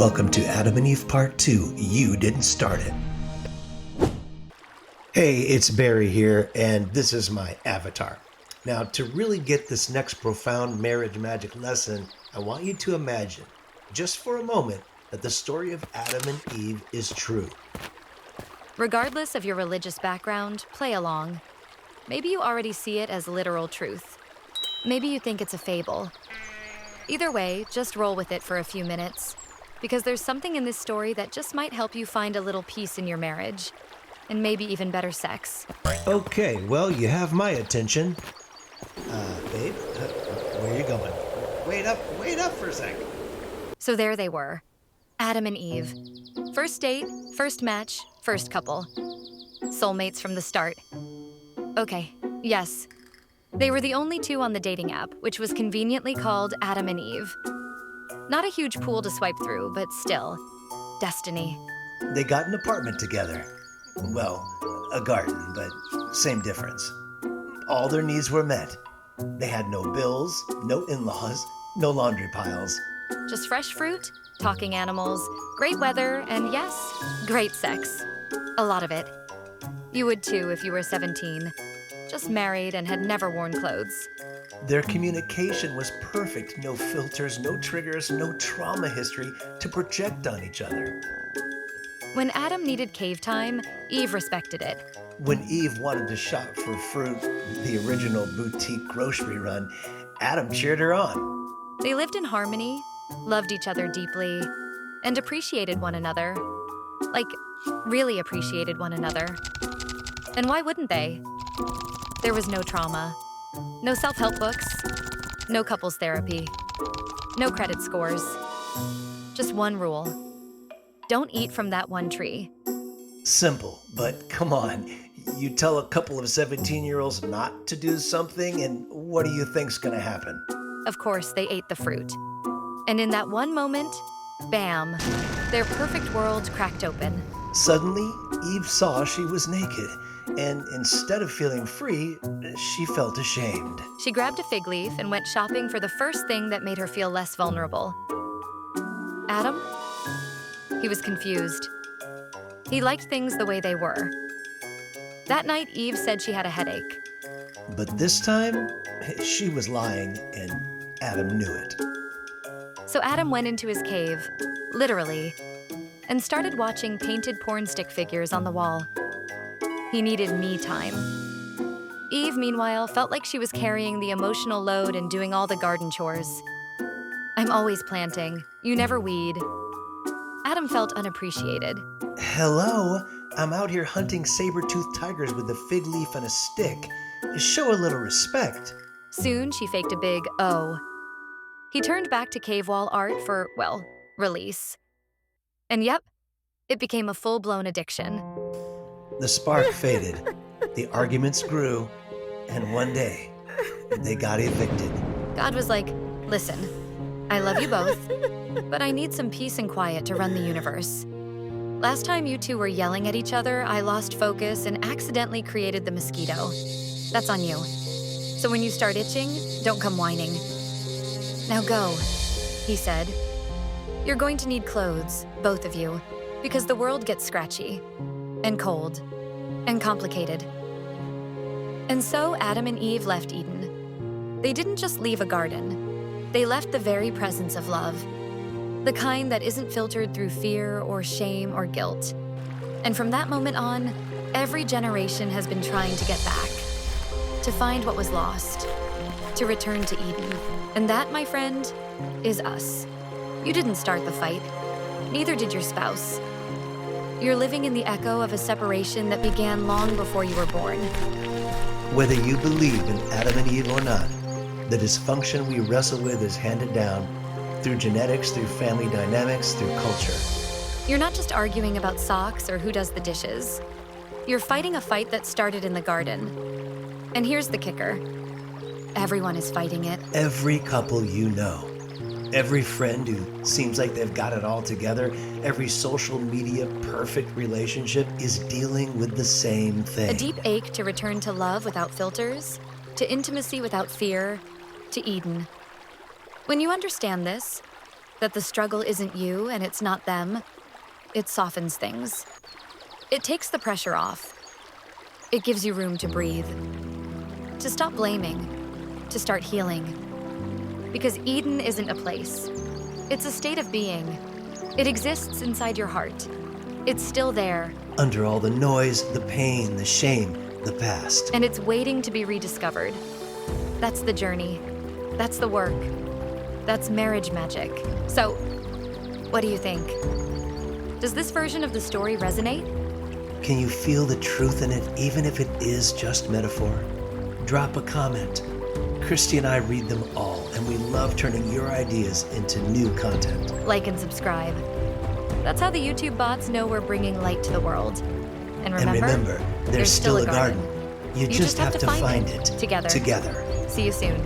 Welcome to Adam and Eve Part 2. You didn't start it. Hey, it's Barry here, and this is my avatar. Now, to really get this next profound marriage magic lesson, I want you to imagine, just for a moment, that the story of Adam and Eve is true. Regardless of your religious background, play along. Maybe you already see it as literal truth. Maybe you think it's a fable. Either way, just roll with it for a few minutes, because there's something in this story that just might help you find a little peace in your marriage, and maybe even better sex. Okay, well, you have my attention. Babe, where are you going? Wait up for a second. So there they were, Adam and Eve. First date, first match, first couple. Soulmates from the start. Okay, yes. They were the only two on the dating app, which was conveniently called Adam and Eve. Not a huge pool to swipe through, but still, destiny. They got an apartment together. Well, a garden, but same difference. All their needs were met. They had no bills, no in-laws, no laundry piles. Just fresh fruit, talking animals, great weather, and yes, great sex. A lot of it. You would too if you were 17. Just married and had never worn clothes. Their communication was perfect. No filters, no triggers, no trauma history to project on each other. When Adam needed cave time, Eve respected it. When Eve wanted to shop for fruit, the original boutique grocery run, Adam cheered her on. They lived in harmony, loved each other deeply, and appreciated one another. Like, really appreciated one another. And why wouldn't they? There was no trauma, no self-help books, no couples therapy, no credit scores. Just one rule. Don't eat from that one tree. Simple, but come on. You tell a couple of 17-year-olds not to do something, and what do you think's gonna happen? Of course, they ate the fruit. And in that one moment, bam, their perfect world cracked open. Suddenly, Eve saw she was naked, and instead of feeling free, she felt ashamed. She grabbed a fig leaf and went shopping for the first thing that made her feel less vulnerable. Adam? He was confused. He liked things the way they were. That night, Eve said she had a headache. But this time, she was lying, and Adam knew it. So Adam went into his cave, literally, and started watching painted porn stick figures on the wall. He needed me time. Eve, meanwhile, felt like she was carrying the emotional load and doing all the garden chores. I'm always planting. You never weed. Adam felt unappreciated. Hello, I'm out here hunting saber-toothed tigers with a fig leaf and a stick. Show a little respect. Soon, she faked a big O. He turned back to cave wall art for, well, release. And yep, it became a full-blown addiction. The spark faded, the arguments grew, and one day, they got evicted. God was like, listen, I love you both, but I need some peace and quiet to run the universe. Last time you two were yelling at each other, I lost focus and accidentally created the mosquito. That's on you. So when you start itching, don't come whining. Now go, he said. You're going to need clothes, both of you, because the world gets scratchy and cold and complicated. And so Adam and Eve left Eden. They didn't just leave a garden. They left the very presence of love, the kind that isn't filtered through fear or shame or guilt. And from that moment on, every generation has been trying to get back, to find what was lost, to return to Eden. And that, my friend, is us. You didn't start the fight. Neither did your spouse. You're living in the echo of a separation that began long before you were born. Whether you believe in Adam and Eve or not, the dysfunction we wrestle with is handed down through genetics, through family dynamics, through culture. You're not just arguing about socks or who does the dishes. You're fighting a fight that started in the garden. And here's the kicker. Everyone is fighting it. Every couple you know. Every friend who seems like they've got it all together, every social media perfect relationship is dealing with the same thing. A deep ache to return to love without filters, to intimacy without fear, to Eden. When you understand this, That the struggle isn't you and it's not them. It softens things. It takes the pressure off. It gives you room to breathe, to stop blaming, to start healing. Because Eden isn't a place. It's a state of being. It exists inside your heart. It's still there. Under all the noise, the pain, the shame, the past. And it's waiting to be rediscovered. That's the journey. That's the work. That's marriage magic. So, what do you think? Does this version of the story resonate? Can you feel the truth in it, even if it is just metaphor? Drop a comment. Christy and I read them all, and we love turning your ideas into new content. Like and subscribe. That's how the YouTube bots know we're bringing light to the world. And remember, there's still a garden. You just have to find it together. See you soon.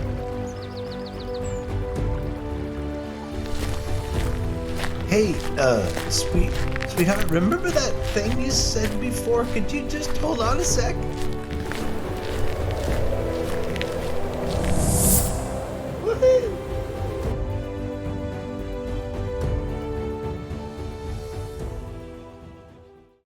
Hey, sweetheart, remember that thing you said before? Could you just hold on a sec?